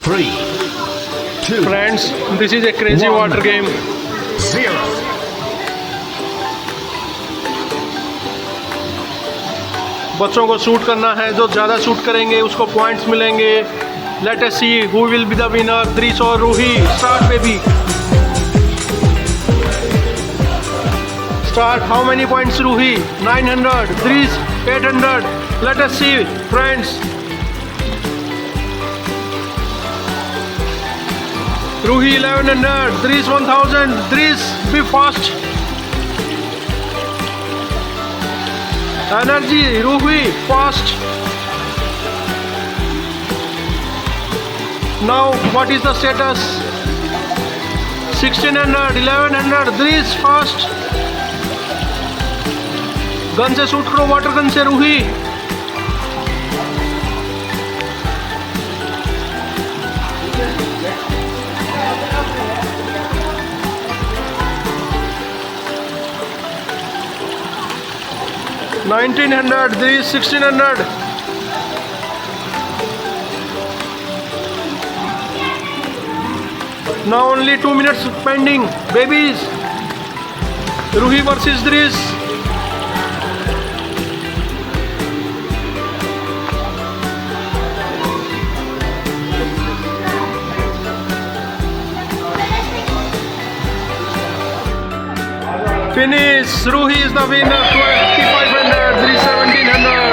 3, 2, Friends, this is a crazy One. water game. 0. बच्चों को shoot करना है, जो ज़्यादा शूट करेंगे उसको पॉइंट्स मिलेंगे. Let us see who will be the winner, Drish और Ruhi. Start baby. Start. How many points Ruhi? 900. Drish 800. Let us see, friends. Ruhi 1100. Drish 1000. Drish, be fast. Energy, Ruhi, fast. Now, what is the status? 1600, 1100. Drish, fast. Gun से shoot करो, water gun से Ruhi. $1900, there is 1600. Now only 2 minutes pending. Babies. Ruhi versus Drish. Finish. Ruhi is the winner. 2500. 1700.